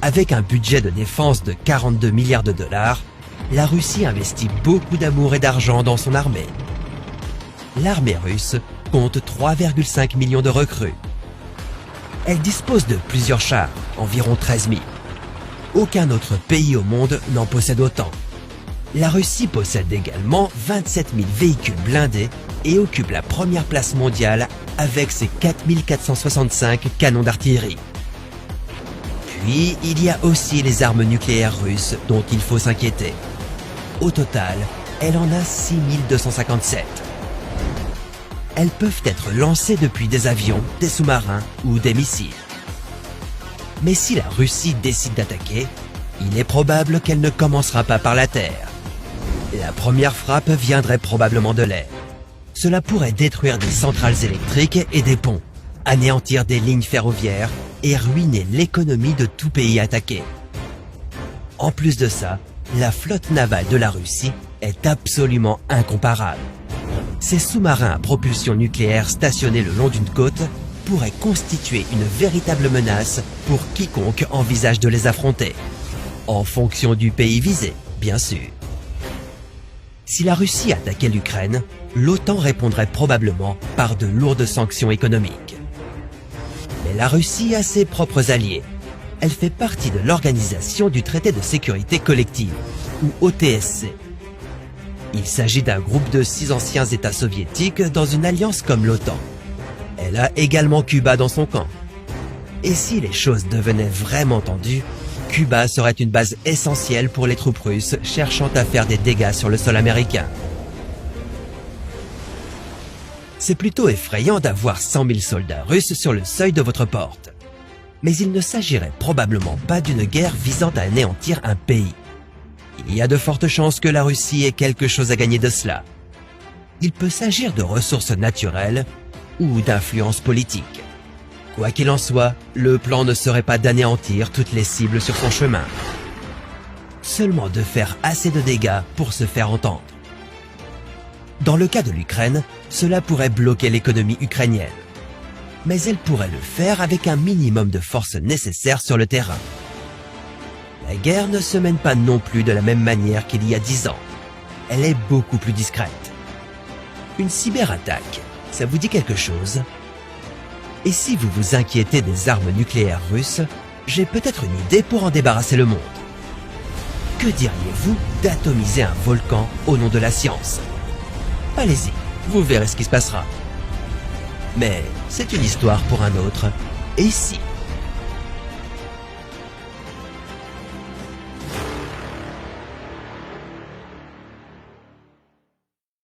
Avec un budget de défense de 42 milliards de dollars, la Russie investit beaucoup d'amour et d'argent dans son armée. L'armée russe compte 3,5 millions de recrues. Elle dispose de plusieurs chars, environ 13 000. Aucun autre pays au monde n'en possède autant. La Russie possède également 27 000 véhicules blindés et occupe la première place mondiale avec ses 4 465 canons d'artillerie. Puis, il y a aussi les armes nucléaires russes dont il faut s'inquiéter. Au total, elle en a 6 257. Elles peuvent être lancées depuis des avions, des sous-marins ou des missiles. Mais si la Russie décide d'attaquer, il est probable qu'elle ne commencera pas par la terre. La première frappe viendrait probablement de l'air. Cela pourrait détruire des centrales électriques et des ponts, anéantir des lignes ferroviaires et ruiner l'économie de tout pays attaqué. En plus de ça, la flotte navale de la Russie est absolument incomparable. Ces sous-marins à propulsion nucléaire stationnés le long d'une côte pourraient constituer une véritable menace pour quiconque envisage de les affronter. En fonction du pays visé, bien sûr. Si la Russie attaquait l'Ukraine, l'OTAN répondrait probablement par de lourdes sanctions économiques. Mais la Russie a ses propres alliés. Elle fait partie de l'Organisation du Traité de Sécurité Collective, ou OTSC. Il s'agit d'un groupe de 6 anciens États soviétiques dans une alliance comme l'OTAN. Elle a également Cuba dans son camp. Et si les choses devenaient vraiment tendues, Cuba serait une base essentielle pour les troupes russes cherchant à faire des dégâts sur le sol américain. C'est plutôt effrayant d'avoir 100 000 soldats russes sur le seuil de votre porte. Mais il ne s'agirait probablement pas d'une guerre visant à anéantir un pays. Il y a de fortes chances que la Russie ait quelque chose à gagner de cela. Il peut s'agir de ressources naturelles ou d'influence politique. Quoi qu'il en soit, le plan ne serait pas d'anéantir toutes les cibles sur son chemin. Seulement de faire assez de dégâts pour se faire entendre. Dans le cas de l'Ukraine, cela pourrait bloquer l'économie ukrainienne. Mais elle pourrait le faire avec un minimum de forces nécessaires sur le terrain. La guerre ne se mène pas non plus de la même manière qu'il y a 10 ans. Elle est beaucoup plus discrète. Une cyberattaque, ça vous dit quelque chose? Et si vous vous inquiétez des armes nucléaires russes, j'ai peut-être une idée pour en débarrasser le monde. Que diriez-vous d'atomiser un volcan au nom de la science? Allez-y, vous verrez ce qui se passera. Mais c'est une histoire pour un autre. Et si